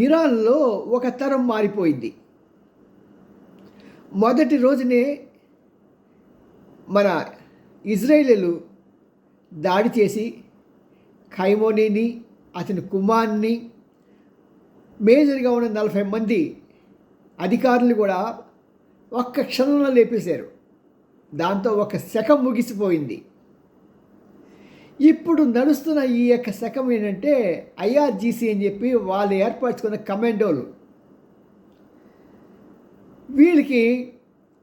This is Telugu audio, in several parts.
ఇరాన్‌లో ఒక తరం మారిపోయింది. మొదటి రోజునే మన ఇజ్రాయేలీలు దాడి చేసి ఖైమోనీని, అతని కుమారుని, మేజర్‌గా ఉన్న 40 మంది అధికారులు కూడా ఒక్క క్షణంలో లేపేశారు. దాంతో ఒక శకం ముగిసిపోయింది. ఇప్పుడు నడుస్తున్న ఈ యొక్క శకం ఏంటంటే ఐఆర్‌జీసీ అని చెప్పి వాళ్ళు ఏర్పరచుకున్న కమాండోలు. వీళ్ళకి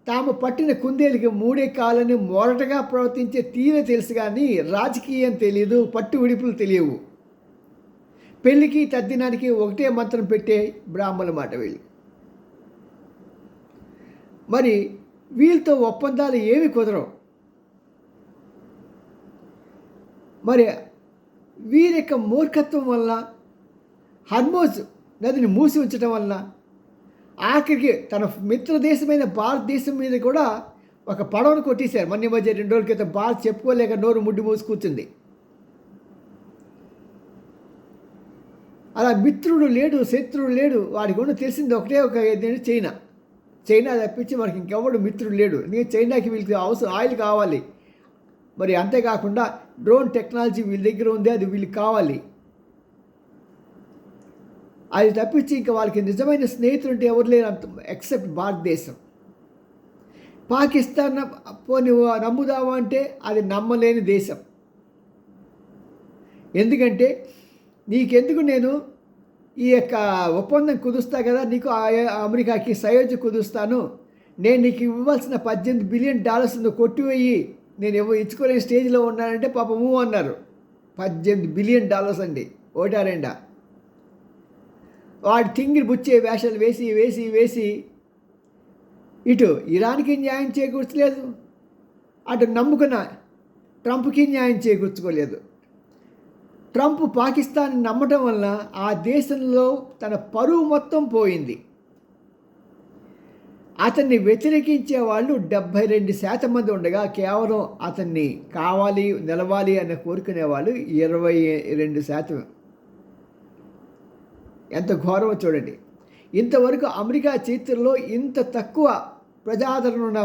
తాము పట్టిన కుందేలుకి మూడే కాళ్ళని మొరటగా ప్రవర్తించే తీరే తెలుసు కానీ రాజకీయం తెలియదు, పట్టు విడుపులు తెలియవు. పెళ్ళికి తద్దినానికి ఒకటే మంత్రం పెట్టే బ్రాహ్మణుల మాట వీళ్ళు. మరి వీళ్ళతో ఒప్పందాలు ఏవి కుదరవు. మరి వీరి యొక్క మూర్ఖత్వం వల్ల హర్మోజ్ నదిని మూసి ఉంచడం వలన ఆఖరికి తన మిత్రదేశమైన భారతదేశం మీద కూడా ఒక పడవను కొట్టేశారు. మొన్న మధ్య 2 రోజుల క్రితం భారత్ చెప్పుకోలేక నోరు ముడ్డి మూసి కూర్చుంది. అలా మిత్రుడు లేడు, శత్రుడు లేడు, వాడికి ఉన్న తెలిసింది ఒకటే ఒక ఏదైనా చైనా తప్పించి మనకి ఇంకెవడు మిత్రుడు లేడు. నేను చైనాకి వీళ్ళకి అవసరం ఆయిల్ కావాలి. మరి అంతేకాకుండా డ్రోన్ టెక్నాలజీ వీళ్ళ దగ్గర ఉంది, అది వీళ్ళకి కావాలి. అది తప్పించి ఇంకా వాళ్ళకి నిజమైన స్నేహితులు ఉంటే ఎవరు లేరు అంత ఎక్సెప్ట్ భారతదేశం. పాకిస్తాన్ పోని నమ్ముదామా అంటే అది నమ్మలేని దేశం. ఎందుకంటే నీకెందుకు నేను ఈ యొక్క ఒప్పందం కుదుస్తా కదా, నీకు అమెరికాకి సయోధ్య కుదుస్తాను, నేను నీకు ఇవ్వాల్సిన $18 బిలియన్ నువ్వు కొట్టివేయి, నేను ఇచ్చుకోలేని స్టేజ్లో ఉన్నానంటే పాపము అన్నారు. $18 బిలియన్ అండి, ఒకటా రెండా? వాడి తింగిరి బుచ్చే వేషాలు వేసి వేసి వేసి ఇటు ఇరాన్కి న్యాయం చేకూర్చలేదు, అటు నమ్ముకున్న ట్రంప్కి న్యాయం చేకూర్చుకోలేదు. ట్రంప్ పాకిస్తాన్ నమ్మటం వల్ల ఆ దేశంలో తన పరువు మొత్తం పోయింది. అతన్ని వ్యతిరేకించే వాళ్ళు 72% మంది ఉండగా కేవలం అతన్ని కావాలి, నిలవాలి అని కోరుకునే వాళ్ళు 22%. ఎంత ఘోరమో చూడండి. ఇంతవరకు అమెరికా చరిత్రలో ఇంత తక్కువ ప్రజాదరణ ఉన్న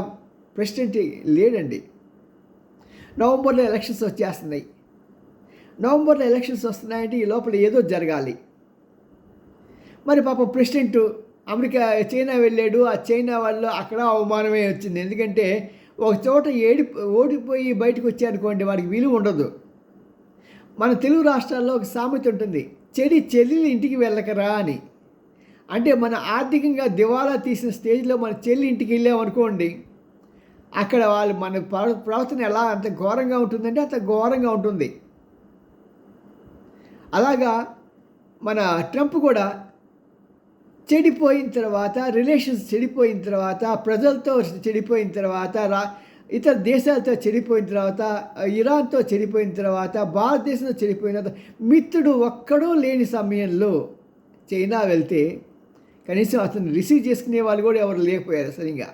ప్రెసిడెంట్ లేడండి. నవంబర్లో ఎలక్షన్స్ వచ్చేస్తున్నాయి. నవంబర్లో ఎలక్షన్స్ వస్తున్నాయంటే ఈ లోపల ఏదో జరగాలి. మరి పాపం ప్రెసిడెంట్ చైనా వెళ్ళాడు. ఆ చైనా వాళ్ళు అక్కడ అవమానమే వచ్చింది. ఎందుకంటే ఒక చోట ఓడిపోయి బయటకు వచ్చారనుకోండి, వాడికి విలువ ఉండదు. మన తెలుగు రాష్ట్రాల్లో ఒక సామెత ఉంటుంది, చెల్లి ఇంటికి వెళ్ళకరా అని. అంటే మన ఆర్థికంగా దివాలా తీసిన స్టేజ్లో మన చెల్లి ఇంటికి వెళ్ళామనుకోండి, అక్కడ వాళ్ళు మన ప్రవర్తన ఎలా అంత ఘోరంగా ఉంటుందంటే అంత ఘోరంగా ఉంటుంది. అలాగా మన ట్రంప్ కూడా చెడిపోయిన తర్వాత, రిలేషన్స్ చెడిపోయిన తర్వాత, ప్రజలతో చెడిపోయిన తర్వాత, ఇతర దేశాలతో చెడిపోయిన తర్వాత, ఇరాన్తో చెడిపోయిన తర్వాత, భారతదేశంతో చెడిపోయిన తర్వాత, మిత్రుడు ఒక్కడూ లేని సమయంలో చైనా వెళ్తే కనీసం అతను రిసీవ్ చేసుకునే వాళ్ళు కూడా ఎవరు లేకపోయారు సరిగా.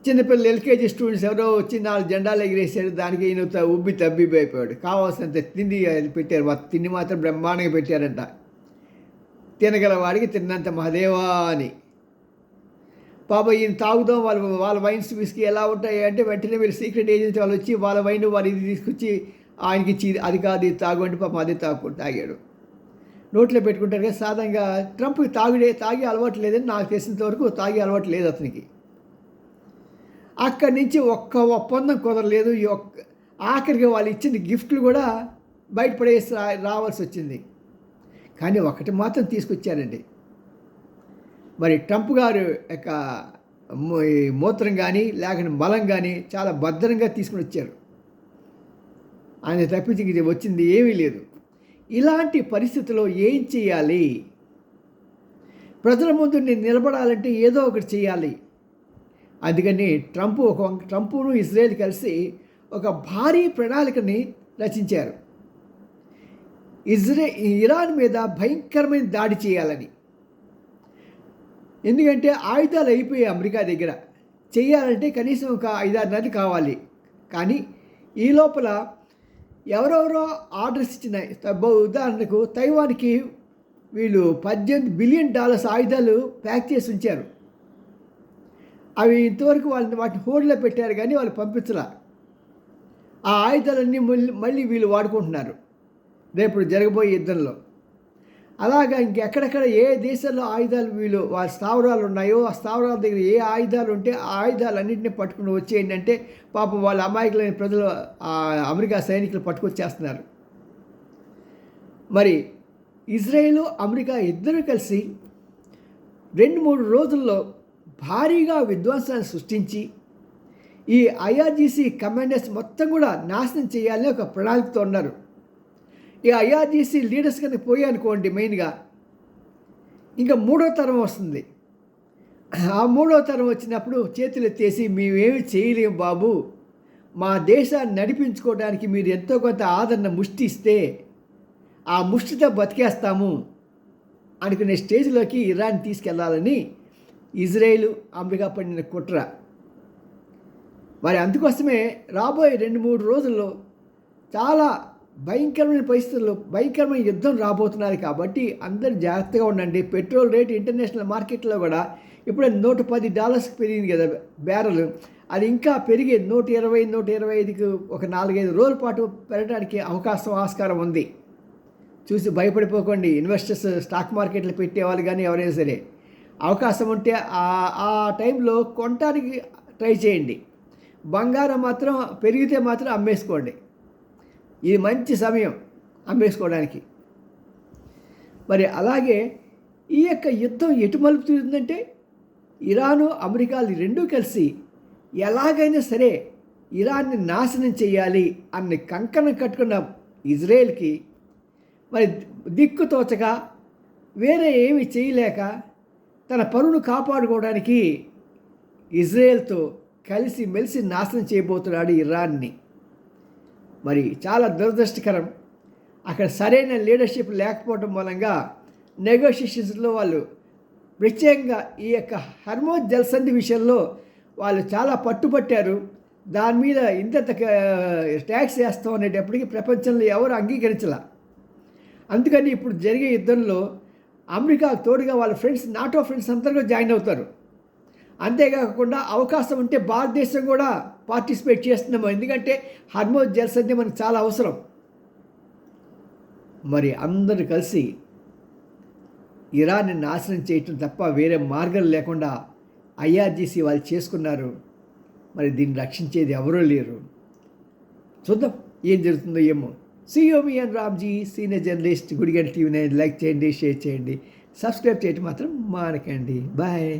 చిన్నపిల్లలు ఎల్కేజీ స్టూడెంట్స్ ఎవరో వచ్చి 4 జెండాలు ఎగిరేసాడు, దానికి ఈయన ఉబ్బి తబ్బిపోయిపోయాడు. కావాల్సినంత తిండి పెట్టారు, తిండి మాత్రం బ్రహ్మాండంగా పెట్టారంట. తినగల వాడికి తిన్నంత మహదేవా అని. పాప ఈయన తాగుదాం, వాళ్ళ వైన్స్ విస్కీ ఎలా ఉంటాయి అంటే వెంటనే వీళ్ళు సీక్రెట్ ఏజెన్సీ వాళ్ళు వచ్చి వాళ్ళ వైన్ వారు ఇది తీసుకొచ్చి ఆయనకి ఇచ్చి అది కాదు ఇది తాగు అంటే పాపం అదే తాగాడు. నోట్లో పెట్టుకుంటారు కదా. సాధారణంగా ట్రంప్కి తాగే అలవాటు లేదని నాకు తెలిసినంత వరకు తాగే అలవాటు లేదు అతనికి. అక్కడి నుంచి ఒక్క ఒప్పందం కుదరలేదు. ఆఖరికి వాళ్ళు ఇచ్చిన గిఫ్ట్లు కూడా బయటపడేసి రావాల్సి వచ్చింది. కానీ ఒకటి మాత్రం తీసుకొచ్చారండి. మరి ట్రంప్ గారు యొక్క మూత్రం కానీ లేకపోతే మలం కానీ చాలా భద్రంగా తీసుకుని వచ్చారు. ఆయన తప్పించి వచ్చింది ఏమీ లేదు. ఇలాంటి పరిస్థితుల్లో ఏం చేయాలి? ప్రజల ముందు నేను నిలబడాలంటే ఏదో ఒకటి చేయాలి. అందుకని ట్రంపును ఇజ్రాయెల్ కలిసి ఒక భారీ ప్రణాళికని రచించారు. ఇరాన్ మీద భయంకరమైన దాడి చేయాలని. ఎందుకంటే ఆయుధాలు అయిపోయాయి అమెరికా దగ్గర. చేయాలంటే కనీసం ఒక 5-6 నెలలు కావాలి. కానీ ఈ లోపల ఎవరెవరో ఆర్డర్స్ ఇచ్చినాయి. ఉదాహరణకు తైవాన్కి వీళ్ళు $18 బిలియన్ ఆయుధాలు ప్యాక్ చేసి ఉంచారు. అవి ఇంతవరకు వాటిని హోల్డ్లో పెట్టారు కానీ వాళ్ళు పంపించలా. ఆ ఆయుధాలన్నీ మళ్ళీ వీళ్ళు వాడుకుంటున్నారు రేపు జరగబోయే యుద్ధంలో. అలాగా ఇంకెక్కడెక్కడ ఏ దేశాల్లో ఆయుధాలు వీళ్ళు వాళ్ళ స్థావరాలు ఉన్నాయో ఆ స్థావరాల దగ్గర ఏ ఆయుధాలు ఉంటే ఆ ఆయుధాలన్నింటినీ పట్టుకుని వచ్చేయండి అంటే పాపం వాళ్ళ అమాయకులైన ప్రజలు అమెరికా సైనికులు పట్టుకొచ్చేస్తున్నారు. మరి ఇజ్రాయేల్ అమెరికా ఇద్దరు కలిసి 2-3 రోజుల్లో భారీగా విధ్వంసాన్ని సృష్టించి ఈ ఐఆర్జీసీ కమాండర్స్ మొత్తం కూడా నాశనం చేయాలని ఒక ప్రణాళికతో ఉన్నారు. ఈ ఐఆర్జీసీ లీడర్స్ కనుక పోయానుకోండి మెయిన్గా ఇంకా 3వ తరం వస్తుంది. ఆ 3వ తరం వచ్చినప్పుడు చేతులు ఎత్తేసి మేమేమి చేయలేము బాబు, మా దేశాన్ని నడిపించుకోవడానికి మీరు ఎంతో కొంత ఆదరణ ముష్టి ఇస్తే ఆ ముష్టితో బతికేస్తాము అనుకునే స్టేజ్లోకి ఇరాన్ తీసుకెళ్లాలని ఇజ్రాయేల్ అమెరికా పడిన కుట్ర. మరి అందుకోసమే రాబోయే 2-3 రోజుల్లో చాలా భయంకరమైన పరిస్థితుల్లో భయంకరమైన యుద్ధం రాబోతున్నారు. కాబట్టి అందరూ జాగ్రత్తగా ఉండండి. పెట్రోల్ రేట్ ఇంటర్నేషనల్ మార్కెట్లో కూడా ఇప్పుడే $110 పెరిగింది కదా బ్యారెల్. అది ఇంకా పెరిగి 120-125కి ఒక 4-5 రోజుల పాటు పెరగడానికి ఆస్కారం ఉంది. చూసి భయపడిపోకండి. ఇన్వెస్టర్స్ స్టాక్ మార్కెట్లో పెట్టేవాళ్ళు కానీ ఎవరైనా సరే అవకాశం ఉంటే ఆ టైంలో కొనడానికి ట్రై చేయండి. బంగారం మాత్రం పెరిగితే మాత్రం అమ్మేసుకోండి. ఇది మంచి సమయం అమ్మేసుకోవడానికి. మరి అలాగే ఈ యొక్క యుద్ధం ఎటు మలుపు తిరుగుతుందంటే ఇరాను అమెరికాలు రెండూ కలిసి ఎలాగైనా సరే ఇరాన్ని నాశనం చేయాలి అన్ని కంకణం కట్టుకున్న ఇజ్రాయెల్కి మరి దిక్కు తోచక వేరే ఏమి చేయలేక తన పరువును కాపాడుకోవడానికి ఇజ్రాయెల్తో కలిసి మెలిసి నాశనం చేయబోతున్నాడు ఇరాన్ని. మరి చాలా దురదృష్టకరం. అక్కడ సరైన లీడర్షిప్ లేకపోవడం మూలంగా నెగోషియేషన్స్లో వాళ్ళు ప్రత్యేకంగా ఈ యొక్క హర్మోజ్ జలసంధి విషయంలో వాళ్ళు చాలా పట్టుబట్టారు. దాని మీద ఇంత ట్యాక్స్ వేస్తాం అనేటప్పటికీ ప్రపంచంలో ఎవరు అంగీకరించాల. అందుకని ఇప్పుడు జరిగే యుద్ధంలో అమెరికా తోడుగా వాళ్ళ ఫ్రెండ్స్ నాటో ఫ్రెండ్స్ అందరూ జాయిన్ అవుతారు. అంతేకాకుండా అవకాశం ఉంటే భారతదేశం కూడా పార్టిసిపేట్ చేస్తున్నాము. ఎందుకంటే హర్మోజ్ జలసంధి మనకు చాలా అవసరం. మరి అందరూ కలిసి ఇరాన్ని నాశనం చేయటం తప్ప వేరే మార్గం లేకుండా ఐఆర్జీసీ వాళ్ళు చేసుకున్నారు. మరి దీన్ని రక్షించేది ఎవరూ లేరు. చూద్దాం ఏం జరుగుతుందో ఏమో. సియోమి అండ్ Ramji, senior journalist, Gudiganta TV 9 like చేయండి, షేర్ చేయండి, సబ్స్క్రైబ్ చేయటం మాత్రం మానకండి. బాయ్.